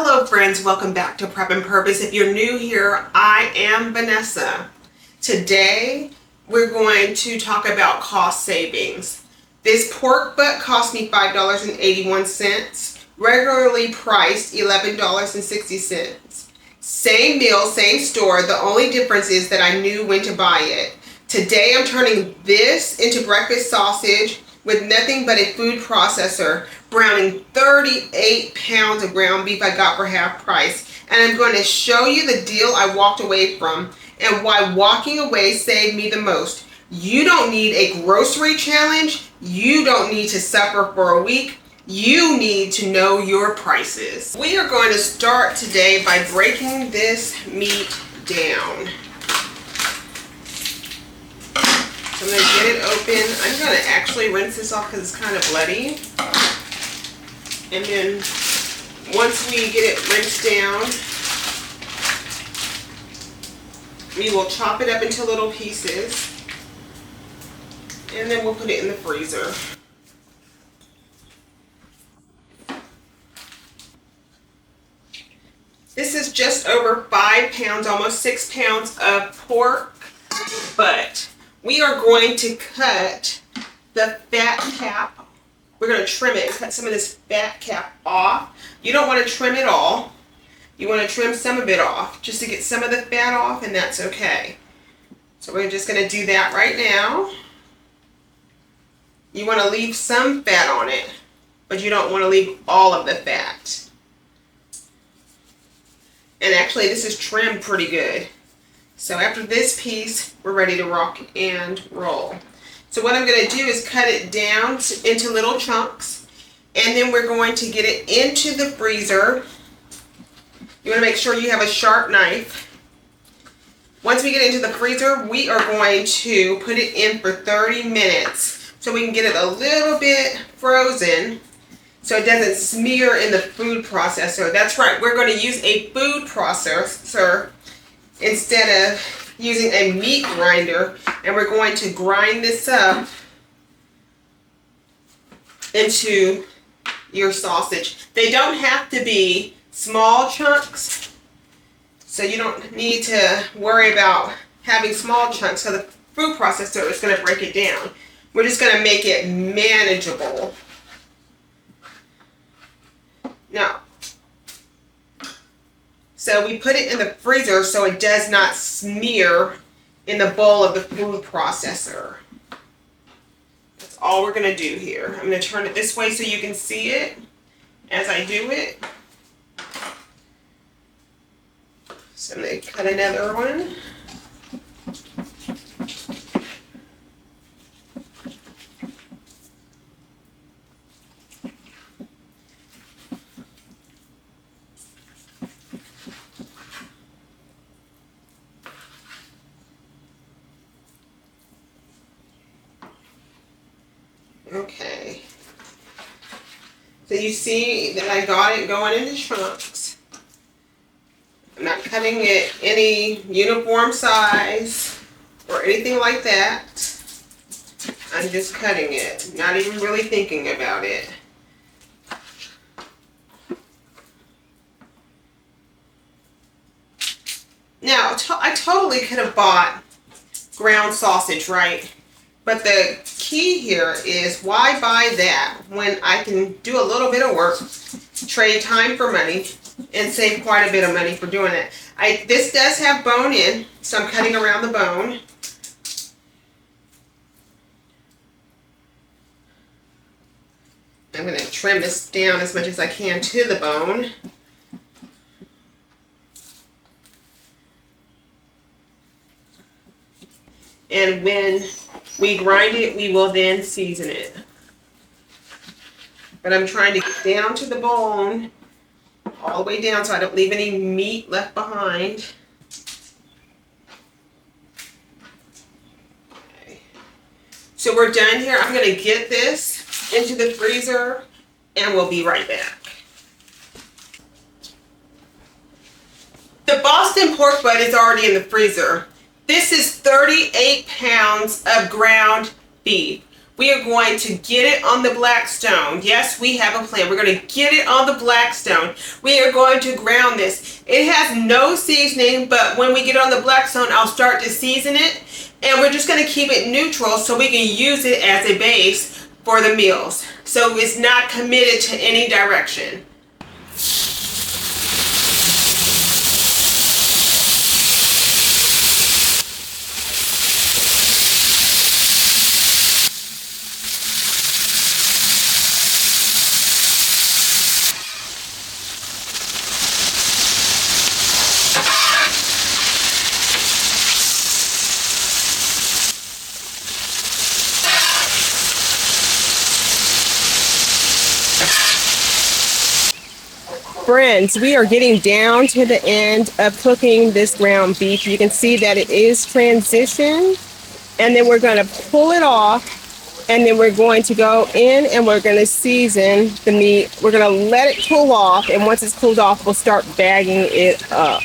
Hello friends, welcome back to Prep and Purpose. If you're new here, I am Vanessa. Today we're going to talk about cost savings. This pork butt cost me $5.81, regularly priced $11.60. Same meal, same store, the only difference is that I knew when to buy it. Today I'm turning this into breakfast sausage with nothing but a food processor, browning 38 pounds of ground beef I got for half price. And I'm going to show you the deal I walked away from and why walking away saved me the most. You don't need a grocery challenge. You don't need to suffer for a week. You need to know your prices. We are going to start today by breaking this meat down. I'm going to get it open. I'm going to actually rinse this off because it's kind of bloody. And then once we get it rinsed down, we will chop it up into little pieces. And then we'll put it in the freezer. This is just over 5 pounds, almost 6 pounds of pork, but we are going to cut the fat cap. We're going to trim it and cut some of this fat cap off. You don't want to trim it all. You want to trim some of it off just to get some of the fat off, and that's okay. So we're just going to do that right now. You want to leave some fat on it, but you don't want to leave all of the fat. And actually this is trimmed pretty good. So after this piece, we're ready to rock and roll. So what I'm going to do is cut it down into little chunks, and then we're going to get it into the freezer. You want to make sure you have a sharp knife. Once we get into the freezer, we are going to put it in for 30 minutes so we can get it a little bit frozen so it doesn't smear in the food processor. That's right, we're going to use a food processor instead of using a meat grinder, and we're going to grind this up into your sausage. They don't have to be small chunks, so you don't need to worry about having small chunks, so the food processor is going to break it down. We're just going to make it manageable. Now, so we put it in the freezer so it does not smear in the bowl of the food processor. That's all we're going to do here. I'm going to turn it this way so you can see it as I do it. So I'm going to cut another one. Okay, so you see that I got it going into chunks. I'm not cutting it any uniform size or anything like that. I'm just cutting it, not even really thinking about it. Now, I totally could have bought ground sausage, right? But the key here is, why buy that when I can do a little bit of work, trade time for money, and save quite a bit of money for doing it. This does have bone in, so I'm cutting around the bone. I'm going to trim this down as much as I can to the bone. And when we grind it, we will then season it. But I'm trying to get down to the bone, all the way down, so I don't leave any meat left behind. Okay. So we're done here. I'm going to get this into the freezer, and we'll be right back. The Boston pork butt is already in the freezer. This is 38 pounds of ground beef. We are going to get it on the Blackstone. Yes, we have a plan. We're going to get it on the Blackstone. We are going to ground this. It has no seasoning, but when we get it on the Blackstone, I'll start to season it. And we're just going to keep it neutral so we can use it as a base for the meals. So it's not committed to any direction. Friends, we are getting down to the end of cooking this ground beef. You can see that it is transitioned, and then we're going to pull it off, and then we're going to go in and we're going to season the meat. We're going to let it cool off, and once it's cooled off, we'll start bagging it up.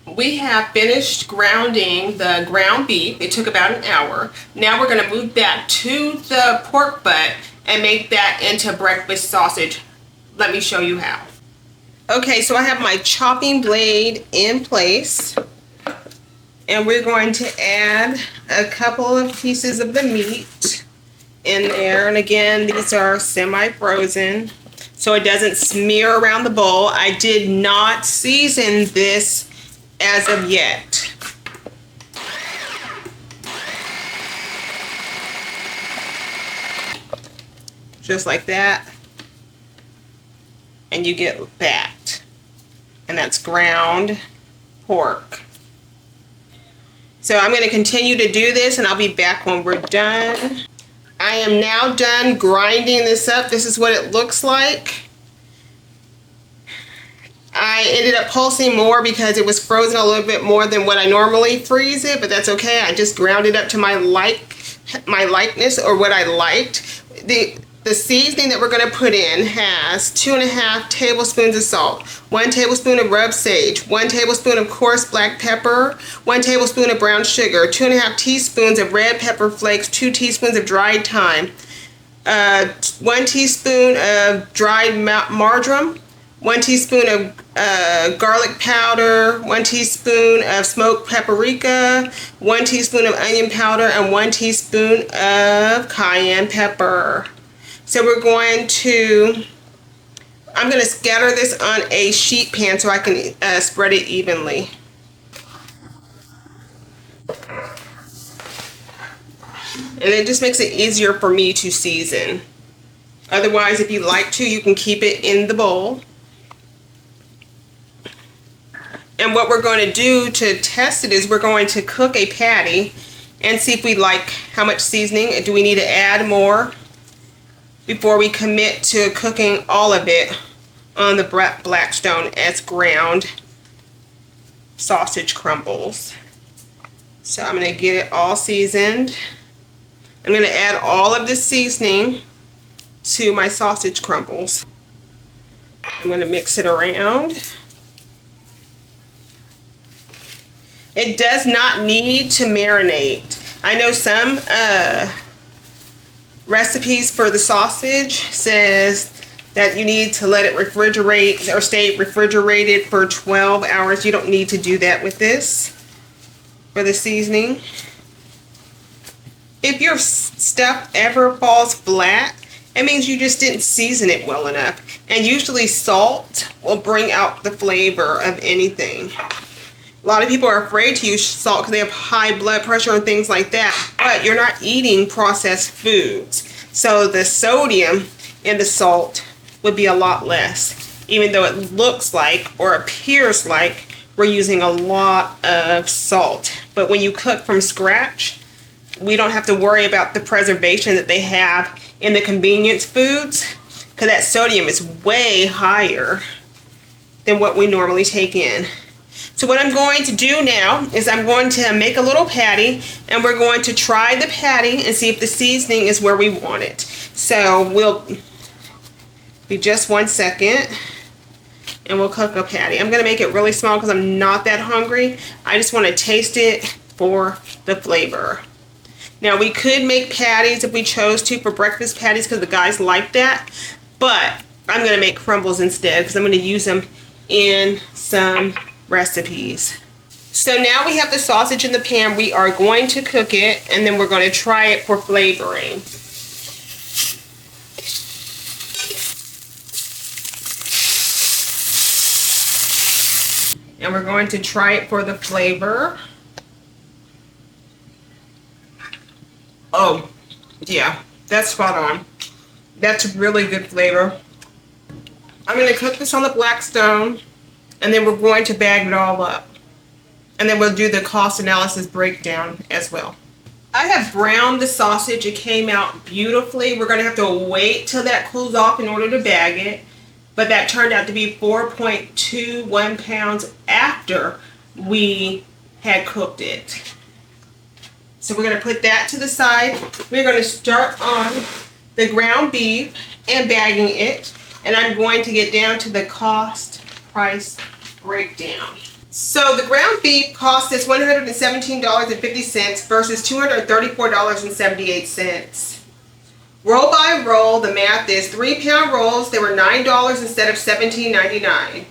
We have finished grounding the ground beef. It took about an hour. Now we're going to move back to the pork butt and make that into breakfast sausage. Let me show you how. Okay, so I have my chopping blade in place, and we're going to add a couple of pieces of the meat in there. And again, these are semi-frozen, so it doesn't smear around the bowl. I did not season this as of yet. Just like that. And you get that. And that's ground pork. So I'm going to continue to do this, and I'll be back when we're done. I am now done grinding this up. This is what it looks like. I ended up pulsing more because it was frozen a little bit more than what I normally freeze it, but that's okay. I just ground it up to my likeness, or what I liked. The seasoning that we're going to put in has 2.5 tablespoons of salt, 1 tablespoon of rubbed sage, 1 tablespoon of coarse black pepper, 1 tablespoon of brown sugar, 2.5 teaspoons of red pepper flakes, 2 teaspoons of dried thyme, 1 teaspoon of dried marjoram, 1 teaspoon of garlic powder, 1 teaspoon of smoked paprika, 1 teaspoon of onion powder, and 1 teaspoon of cayenne pepper. So I'm going to scatter this on a sheet pan so I can spread it evenly. And it just makes it easier for me to season. Otherwise, if you like to, you can keep it in the bowl. And what we're going to do to test it is we're going to cook a patty and see if we like how much seasoning. Do we need to add more before we commit to cooking all of it on the Blackstone as ground sausage crumbles. So I'm going to get it all seasoned. I'm going to add all of this seasoning to my sausage crumbles. I'm going to mix it around. It does not need to marinate. I know some recipes for the sausage says that you need to let it refrigerate or stay refrigerated for 12 hours. You don't need to do that with this for the seasoning. If your stuff ever falls flat, it means you just didn't season it well enough. And usually salt will bring out the flavor of anything. A lot of people are afraid to use salt because they have high blood pressure and things like that. But you're not eating processed foods. So the sodium in the salt would be a lot less. Even though it looks like or appears like we're using a lot of salt. But when you cook from scratch, we don't have to worry about the preservation that they have in the convenience foods. Because that sodium is way higher than what we normally take in. So what I'm going to do now is I'm going to make a little patty, and we're going to try the patty and see if the seasoning is where we want it. So we'll be just 1 second and we'll cook a patty. I'm going to make it really small because I'm not that hungry. I just want to taste it for the flavor. Now we could make patties if we chose to for breakfast patties because the guys like that. But I'm going to make crumbles instead because I'm going to use them in some recipes. So now we have the sausage in the pan. We are going to cook it and then we're going to try it for flavoring. And we're going to try it for the flavor. Oh, yeah, that's spot on. That's really good flavor. I'm going to cook this on the black stone, and then we're going to bag it all up. And then we'll do the cost analysis breakdown as well. I have browned the sausage. It came out beautifully. We're going to have to wait till that cools off in order to bag it. But that turned out to be 4.21 pounds after we had cooked it. So we're going to put that to the side. We're going to start on the ground beef and bagging it. And I'm going to get down to the cost price breakdown. So the ground beef cost us $117.50 versus $234.78. Roll by roll, the math is 3-pound rolls, they were $9 instead of $17.99.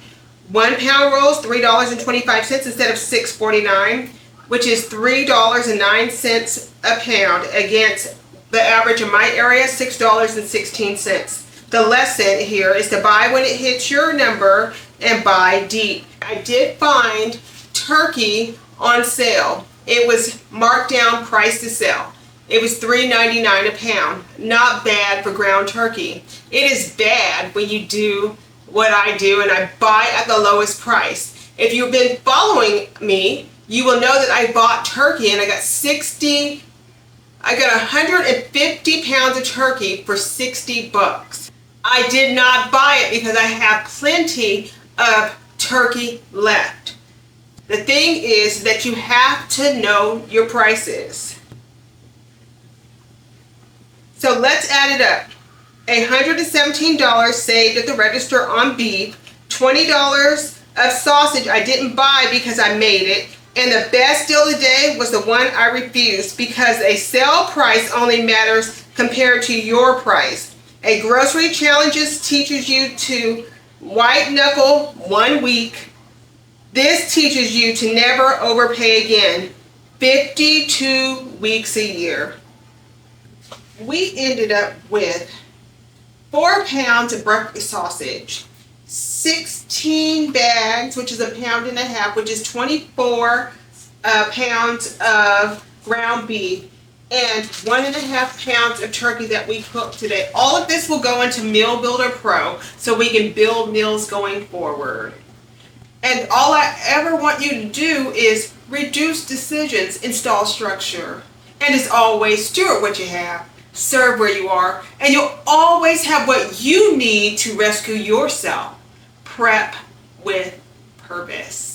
1-pound rolls, $3.25 instead of $6.49, which is $3.09 a pound against the average in my area, $6.16. The lesson here is to buy when it hits your number and buy deep. I did find turkey on sale. It was marked down price to sell. It was $3.99 a pound. Not bad for ground turkey. It is bad when you do what I do and I buy at the lowest price. If you've been following me, you will know that I bought turkey and I got 150 pounds of turkey for $60. I did not buy it because I have plenty of turkey left. The thing is that you have to know your prices. So let's add it up. $117 saved at the register on beef, $20 of sausage I didn't buy because I made it, and the best deal of the day was the one I refused because a sale price only matters compared to your price. A grocery challenge teaches you to white knuckle 1 week. This teaches you to never overpay again. 52 weeks a year. We ended up with 4 pounds of breakfast sausage, 16 bags, which is 1.5 pounds, which is 24 pounds of ground beef, and 1.5 pounds of turkey that we cooked today. All of this will go into Meal Builder Pro so we can build meals going forward. And all I ever want you to do is reduce decisions, install structure. And as always, steward what you have, serve where you are, and you'll always have what you need to rescue yourself. Prep with purpose.